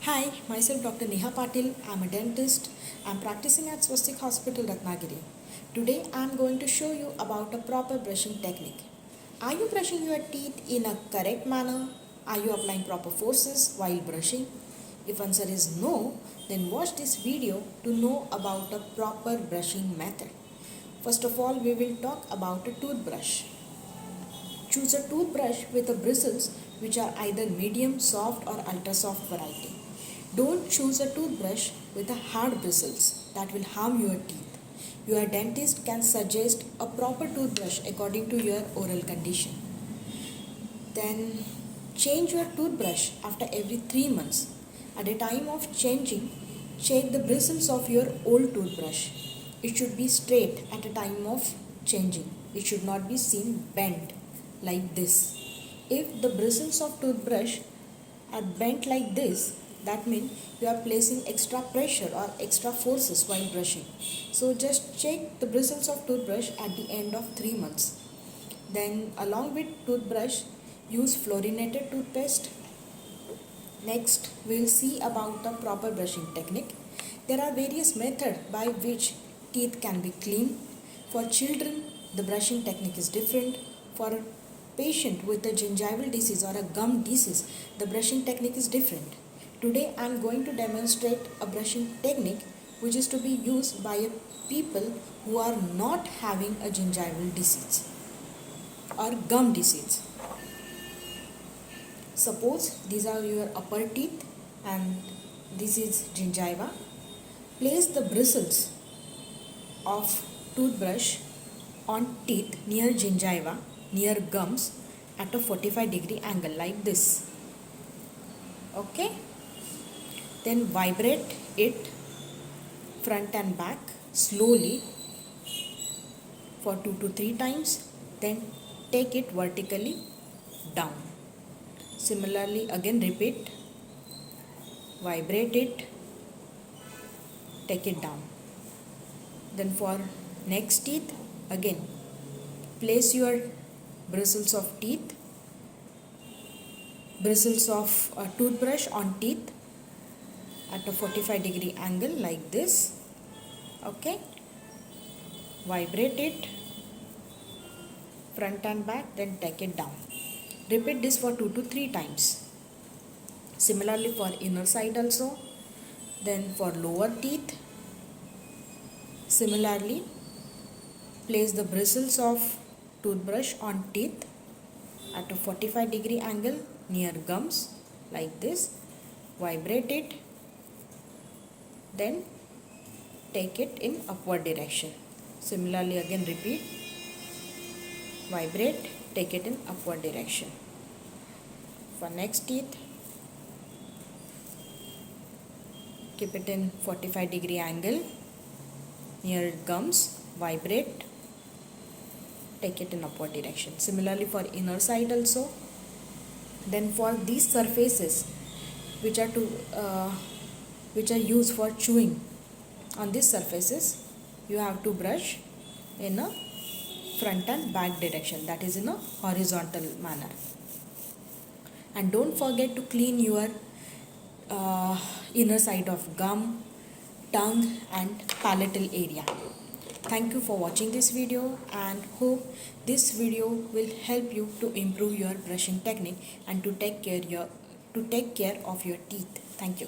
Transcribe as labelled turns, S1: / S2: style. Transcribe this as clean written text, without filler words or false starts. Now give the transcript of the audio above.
S1: Hi, myself Dr. Neha Patil. I'm a dentist. I'm practicing at Swastik Hospital, Ratnagiri. Today I'm going to show you about a proper brushing technique. Are you brushing your teeth in a correct manner? Are you applying proper forces while brushing? If answer is no, then watch this video to know about a proper brushing method. First of all, we will talk about a toothbrush. Choose a toothbrush with the bristles which are either medium, soft or ultra soft variety. Don't choose a toothbrush with a hard bristles that will harm your teeth. Your dentist can suggest a proper toothbrush according to your oral condition. Then change your toothbrush after every 3 months. At the time of changing, check the bristles of your old toothbrush. It should be straight at the time of changing. It should not be seen bent like this. If the bristles of toothbrush are bent like this, that means you are placing extra pressure or extra forces while brushing. So just check the bristles of toothbrush at the end of 3 months. Then along with toothbrush, use fluorinated toothpaste. Next, we'll see about the proper brushing technique. There are various methods by which teeth can be cleaned. For children, the brushing technique is different. For a patient with a gingival disease or a gum disease, the brushing technique is different. Today, I am going to demonstrate a brushing technique which is to be used by people who are not having a gingival disease or gum disease. Suppose these are your upper teeth and this is gingiva. Place the bristles of toothbrush on teeth near gingiva, near gums at a 45-degree angle like this. Okay. Then vibrate it front and back slowly for 2 to 3 times. Then take it vertically down. Similarly, again repeat, vibrate it, take it down. Then for next teeth, again place your bristles of toothbrush on teeth at a 45-degree angle like this. Okay, vibrate it front and back, then take it down. Repeat this for 2 to 3 times. Similarly for inner side also. Then for lower teeth, similarly place the bristles of toothbrush on teeth at a 45-degree angle near gums like this. Vibrate it, then take it in upward direction. Similarly again repeat, vibrate, take it in upward direction. For next teeth, keep it in 45-degree angle near gums, vibrate, take it in upward direction. Similarly for inner side also. Then for these surfaces which are used for chewing, on these surfaces you have to brush in a front and back direction, that is in a horizontal manner. And don't forget to clean your inner side of gum, tongue and palatal area. Thank you for watching this video and hope this video will help you to improve your brushing technique and to take care of your teeth. Thank you.